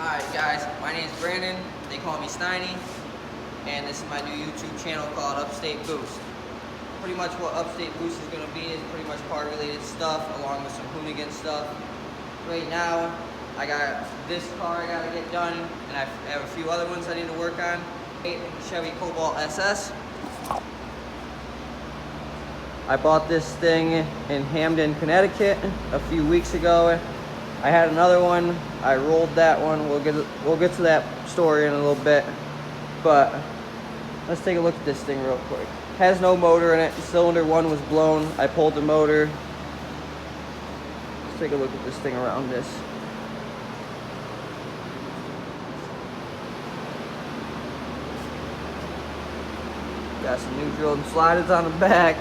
Alright guys, my name is Brandon, they call me Steiny, and this is my new YouTube channel called Upstate Boost. Pretty much what Upstate Boost is going to be is pretty much car related stuff along with some hoonigan stuff. Right now, I got this car I got to get done, and I have a few other ones I need to work on. Chevy Cobalt SS. I bought this thing in Hamden, Connecticut a few weeks ago. I had another one. I rolled that one. We'll get to that story in a little bit. But let's take a look at this thing real quick. Has no motor in it. Cylinder 1 was blown. I pulled the motor. Let's take a look at this thing around this. Got some new drilled and sliders on the back.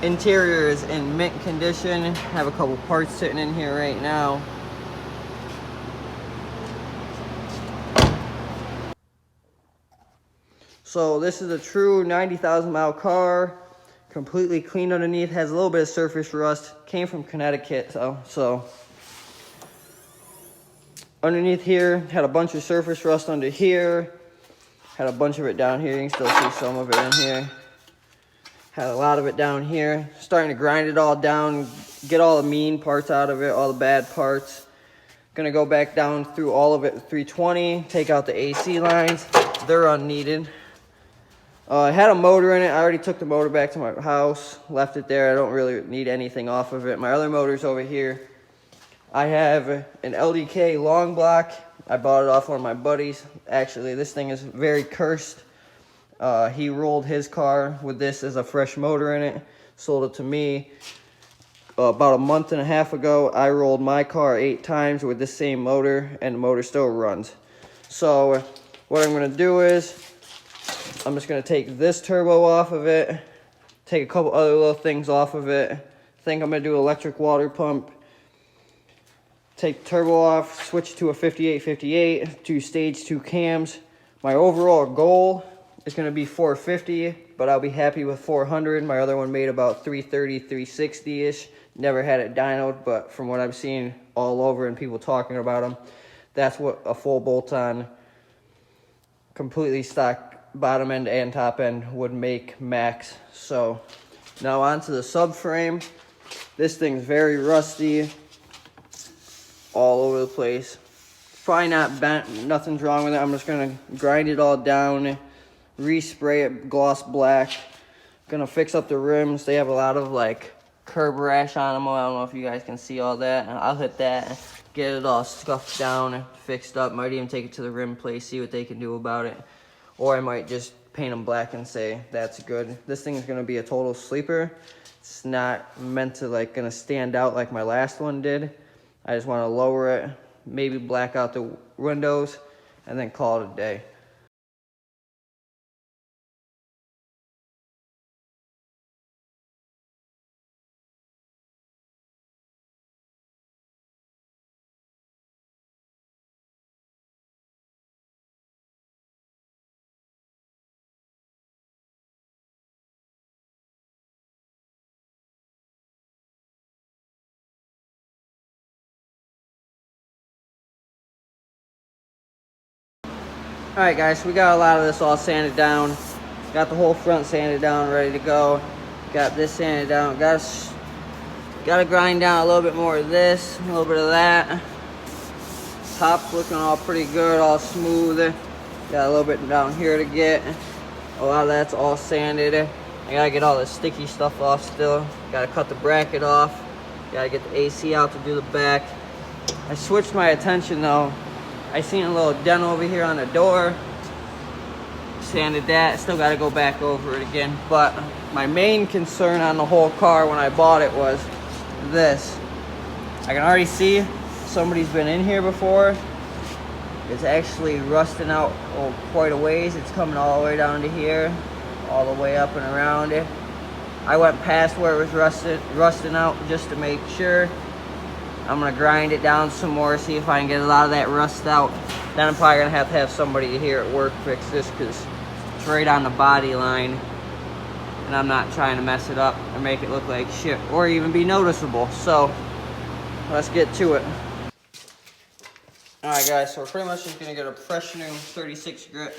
Interior is in mint condition. Have a couple parts sitting in here right now. So this is a true 90,000 mile car, completely clean underneath, has a little bit of surface rust, came from Connecticut, so underneath here, had a bunch of surface rust under here, had a bunch of it down here, you can still see some of it in here. Had a lot of it down here. Starting to grind it all down, get all the mean parts out of it, all the bad parts. Gonna go back down through all of it with 320, take out the AC lines. They're unneeded. It had a motor in it. I already took the motor back to my house, left it there. I don't really need anything off of it. My other motor's over here. I have an LDK long block. I bought it off one of my buddies. Actually, this thing is very cursed. He rolled his car with this as a fresh motor in it, sold it to me. About a month and a half ago, I rolled my car 8 times with this same motor, and the motor still runs. So what I'm going to do is, I'm just going to take this turbo off of it, take a couple other little things off of it. I think I'm going to do electric water pump. Take the turbo off, switch to a 5858, do stage 2 cams. My overall goal is going to be 450, but I'll be happy with 400. My other one made about 330, 360-ish. Never had it dynoed, but from what I've seen all over and people talking about them, that's what a full bolt-on, completely stock bottom end and top end would make max. So now onto the subframe. This thing's very rusty, all over the place. Probably not bent, nothing's wrong with it. I'm just going to grind it all down, respray it gloss black. Gonna fix up the rims. They have a lot of like curb rash on them. I don't know if you guys can see all that. I'll hit that, get it all scuffed down, fixed up. Might even take it to the rim place, see what they can do about it. Or I might just paint them black and say that's good. This thing is gonna be a total sleeper. It's not meant to like gonna stand out like my last one did. I just want to lower it, maybe black out the windows, and then call it a day. Alright guys, so we got a lot of this all sanded down. Got the whole front sanded down, ready to go. Got this sanded down. Got to grind down a little bit more of this, a little bit of that. Top's looking all pretty good, all smooth. Got a little bit down here to get. A lot of that's all sanded. I gotta get all the sticky stuff off still. Gotta cut the bracket off. Gotta get the AC out to do the back. I switched my attention though. I seen a little dent over here on the door. Sanded that. Still got to go back over it again. But my main concern on the whole car when I bought it was this. I can already see somebody's been in here before. It's actually rusting out quite a ways. It's coming all the way down to here, all the way up and around it. I went past where it was rusting out just to make sure. I'm going to grind it down some more, see if I can get a lot of that rust out. Then I'm probably going to have somebody here at work fix this because it's right on the body line. And I'm not trying to mess it up or make it look like shit or even be noticeable. So let's get to it. Alright guys, so we're pretty much just gonna get a fresh new 36 grit.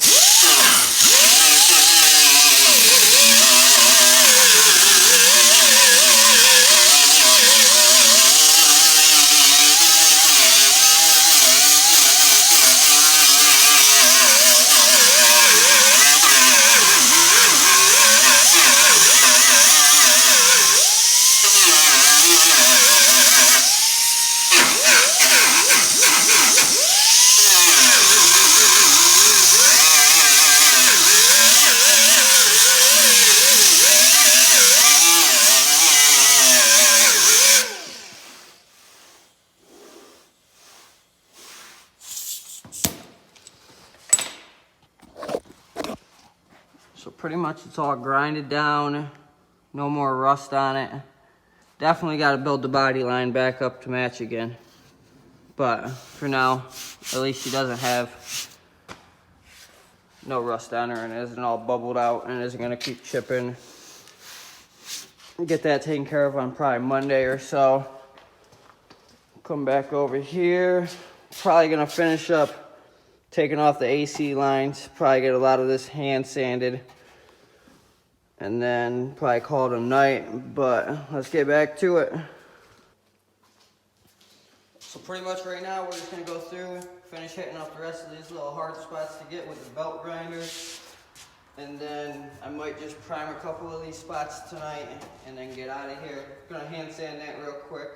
So pretty much it's all grinded down, no more rust on it. Definitely got to build the body line back up to match again. But for now, at least she doesn't have no rust on her and it isn't all bubbled out and isn't going to keep chipping. Get that taken care of on probably Monday or so. Come back over here. Probably going to finish up taking off the AC lines. Probably get a lot of this hand sanded. And then probably call it a night. But let's get back to it. So pretty much right now we're just going to go through, finish hitting off the rest of these little hard spots to get with the belt grinder. And then I might just prime a couple of these spots tonight and then get out of here. Gonna hand sand that real quick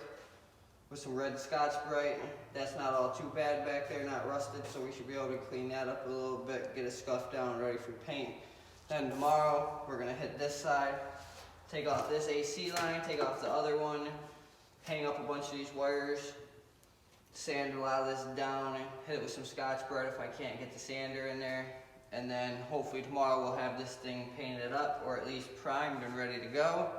with some red Scotch-Brite. That's not all too bad back there, not rusted, so we should be able to clean that up a little bit, get it scuffed down, ready for paint. Then tomorrow, we're gonna hit this side, take off this AC line, take off the other one, hang up a bunch of these wires, sand a lot of this down, hit it with some Scotch-Brite if I can't get the sander in there. And then hopefully tomorrow we'll have this thing painted up or at least primed and ready to go.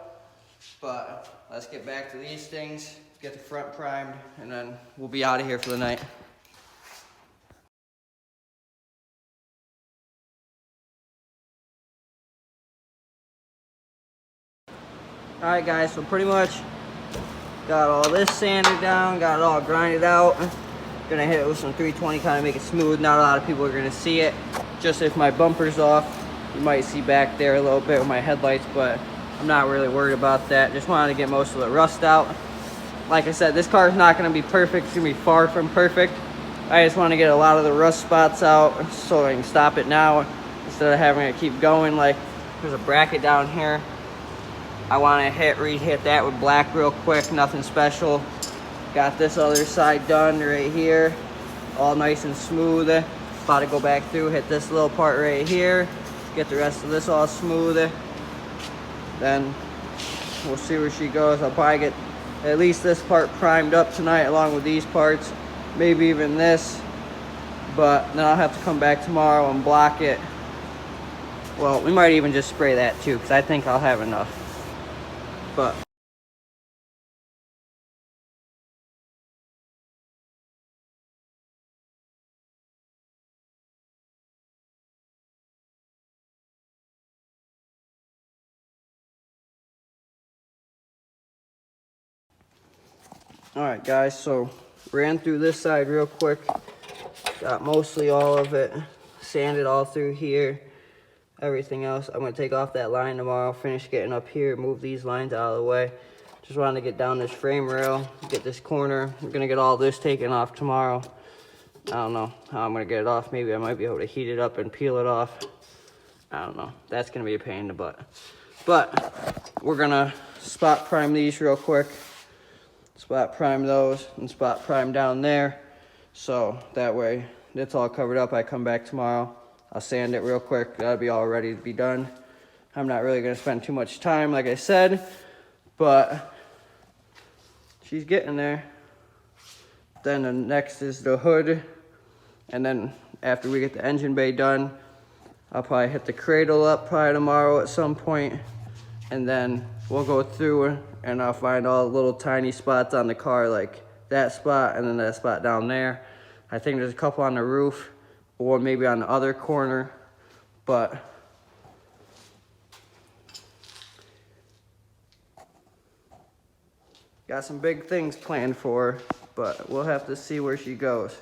But let's get back to these things, get the front primed, and then we'll be out of here for the night. Alright guys, so pretty much got all this sanded down, got it all grinded out. Gonna hit it with some 320, kind of make it smooth. Not a lot of people are gonna see it. Just if my bumper's off, you might see back there a little bit with my headlights, but I'm not really worried about that. Just wanted to get most of the rust out. Like I said, this car is not gonna be perfect. It's gonna be far from perfect. I just want to get a lot of the rust spots out so I can stop it now instead of having it keep going. Like there's a bracket down here. I want to re-hit that with black real quick, nothing special. Got this other side done right here, all nice and smooth. About to go back through, hit this little part right here, get the rest of this all smooth. Then we'll see where she goes. I'll probably get at least this part primed up tonight along with these parts, maybe even this. But then I'll have to come back tomorrow and block it. Well, we might even just spray that too, because I think I'll have enough. But alright guys, so ran through this side real quick. Got mostly all of it sanded all through here. Everything else, I'm going to take off that line tomorrow, finish getting up here, move these lines out of the way. Just wanted to get down this frame rail, get this corner. We're going to get all this taken off tomorrow. I don't know how I'm going to get it off. Maybe I might be able to heat it up and peel it off. I don't know. That's going to be a pain in the butt. But we're going to spot prime these real quick. Spot prime those and spot prime down there. So that way it's all covered up. I come back tomorrow. I'll sand it real quick. That'll be all ready to be done. I'm not really going to spend too much time, like I said. But she's getting there. Then the next is the hood. And then after we get the engine bay done, I'll probably hit the cradle up probably tomorrow at some point. And then we'll go through and I'll find all the little tiny spots on the car, like that spot and then that spot down there. I think there's a couple on the roof, or maybe on the other corner, but got some big things planned for her, but we'll have to see where she goes.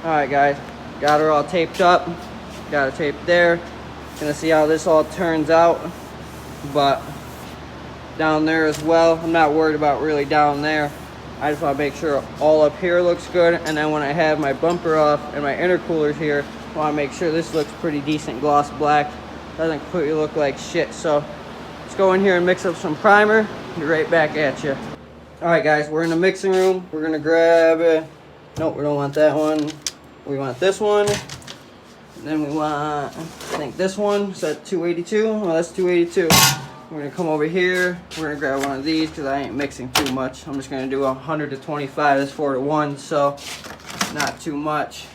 All right, guys, got her all taped up. Got it taped there. Gonna see how this all turns out. But down there as well, I'm not worried about really down there. I just want to make sure all up here looks good, and then when I have my bumper off and my intercoolers here, I want to make sure this looks pretty decent gloss black. Doesn't completely look like shit. So let's go in here and mix up some primer. Be right back at you. All right, guys, we're in the mixing room. We're gonna grab nope, we don't want that one. We want this one. And then we want, I think this one. Is that 282? Well, that's 282. We're gonna come over here. We're gonna grab one of these because I ain't mixing too much. I'm just gonna do 100 to 25. That's 4 to 1, so not too much.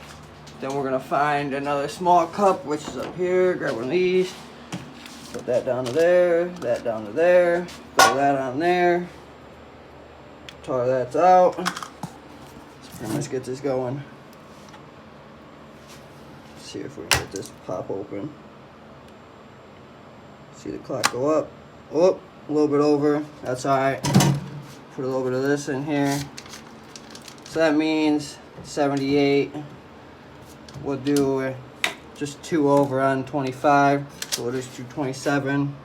Then we're gonna find another small cup, which is up here. Grab one of these. Put that down to there. That down to there. Throw that on there. Tar that out. Let's get this going. See if we can get this pop open. See the clock go up. Oh, a little bit over. That's all right. Put a little bit of this in here. So that means 78. We'll do just 2 over on 25. So we'll just do 27.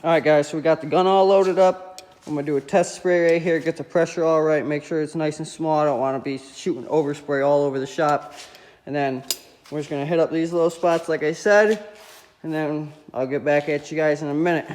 All right, guys, so we got the gun all loaded up. I'm gonna do a test spray right here, get the pressure all right, make sure it's nice and small. I don't wanna be shooting overspray all over the shop. And then we're just gonna hit up these little spots like I said, and then I'll get back at you guys in a minute.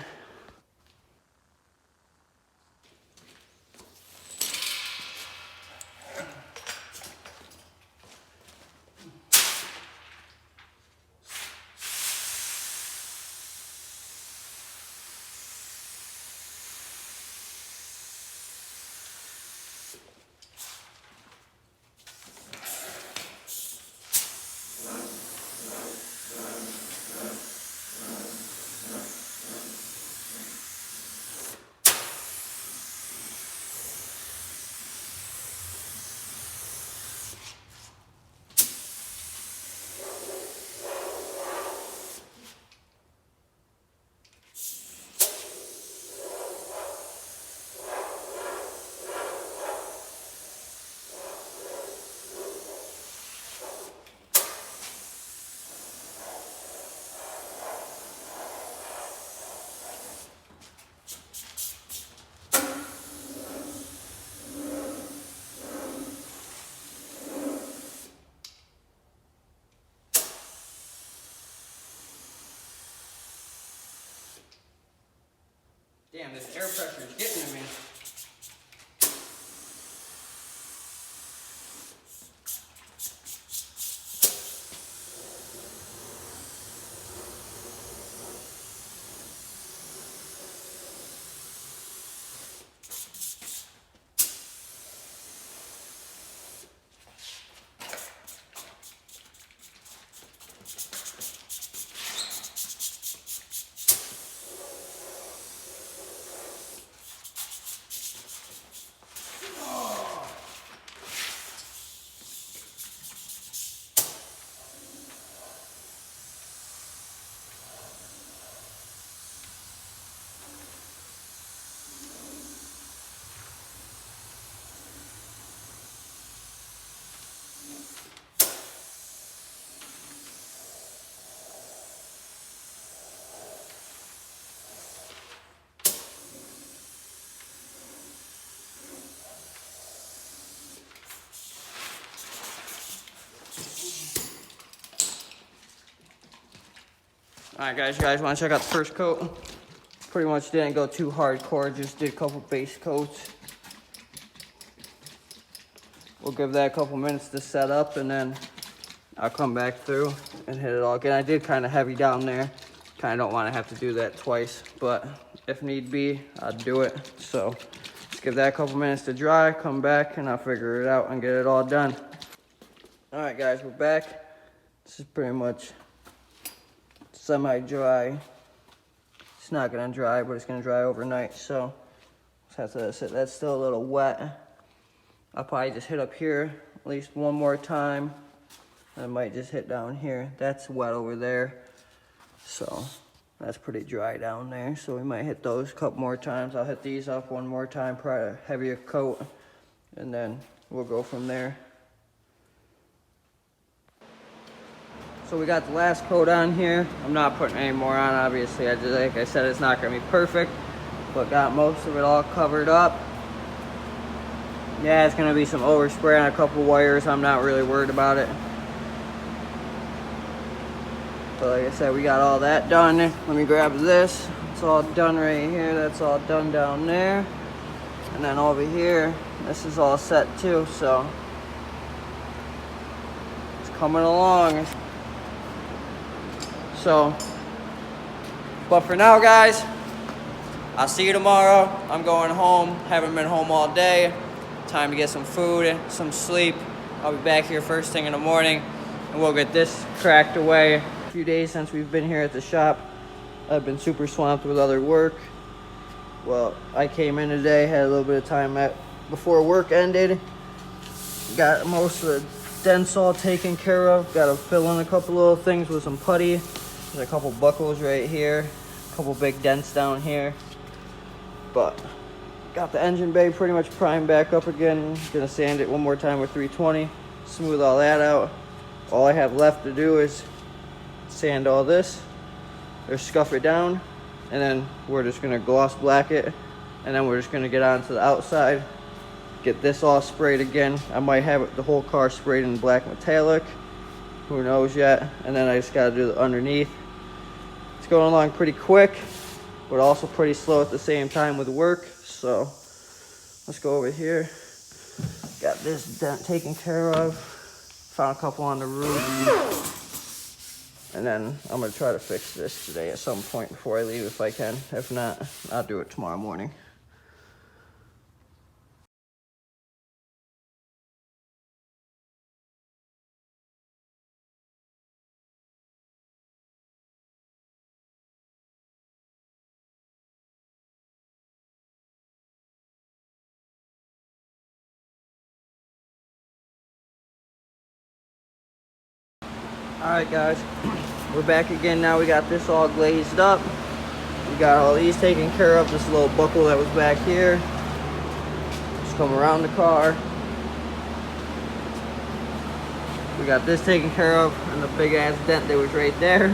Damn, this air pressure is getting to me. All right, guys, you guys want to check out the first coat? Pretty much didn't go too hardcore, just did a couple base coats. We'll give that a couple minutes to set up, and then I'll come back through and hit it all again. I did kind of heavy down there. Kind of don't want to have to do that twice, but if need be, I'll do it. So let's give that a couple minutes to dry, come back, and I'll figure it out and get it all done. All right, guys, we're back. This is pretty much semi-dry. It's not gonna dry, but it's gonna dry overnight, so just have to sit. That's still a little wet. I'll probably just hit up here at least one more time. I might just hit down here. That's wet over there, so That's pretty dry down there, so we might hit those a couple more times. I'll hit these up one more time, probably a heavier coat, and then we'll go from there. So we got the last coat on here. I'm not putting any more on, obviously. Like I said, it's not gonna be perfect, but got most of it all covered up. Yeah, it's gonna be some overspray on a couple wires. I'm not really worried about it. But like I said, we got all that done. Let me grab this. It's all done right here. That's all done down there. And then over here, this is all set too, so it's coming along. So, but for now, guys, I'll see you tomorrow. I'm going home. Haven't been home all day. Time to get some food, some sleep. I'll be back here first thing in the morning, and we'll get this cracked away. A few days since we've been here at the shop, I've been super swamped with other work. Well, I came in today, had a little bit of time before work ended. Got most of the dents all taken care of. Got to fill in a couple little things with some putty. There's a couple buckles right here, a couple big dents down here. But got the engine bay pretty much primed back up again. Gonna sand it one more time with 320, smooth all that out. All I have left to do is sand all this, or scuff it down, and then we're just gonna gloss black it, and then we're just gonna get onto the outside, get this all sprayed again. I might have the whole car sprayed in black metallic, who knows yet. And then I just gotta do the underneath. It's going along pretty quick, but also pretty slow at the same time with work. So let's go over here. Got this dent taken care of. Found a couple on the roof. And then I'm gonna try to fix this today at some point before I leave if I can. If not, I'll do it tomorrow morning. Alright guys, we're back again now. We got this all glazed up. We got all these taken care of. This little buckle that was back here. Just come around the car. We got this taken care of, and the big ass dent that was right there.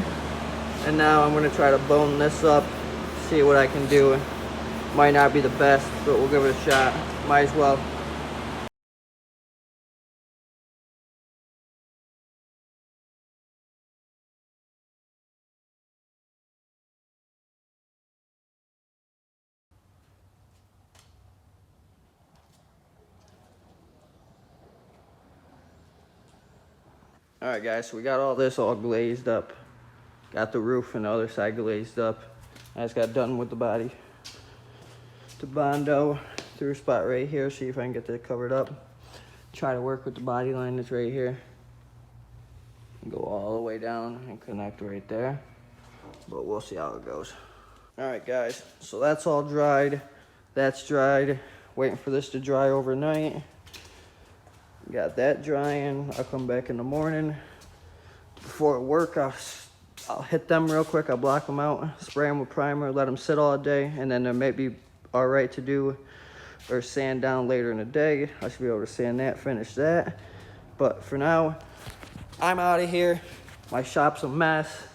And now I'm gonna try to bone this up, see what I can do. Might not be the best, but we'll give it a shot. Might as well. Alright guys, so we got all this all glazed up. Got the roof and the other side glazed up. I just got done with the body. The Bondo through a spot right here, see if I can get that covered up. Try to work with the body line that's right here. Go all the way down and connect right there. But we'll see how it goes. Alright guys, so that's all dried. That's dried. Waiting for this to dry overnight. Got that drying. I'll come back in the morning. Before work, I'll hit them real quick. I'll block them out, spray them with primer, let them sit all day, and then they may be all right to do or sand down later in the day. I should be able to sand that, finish that. But for now, I'm out of here. My shop's a mess.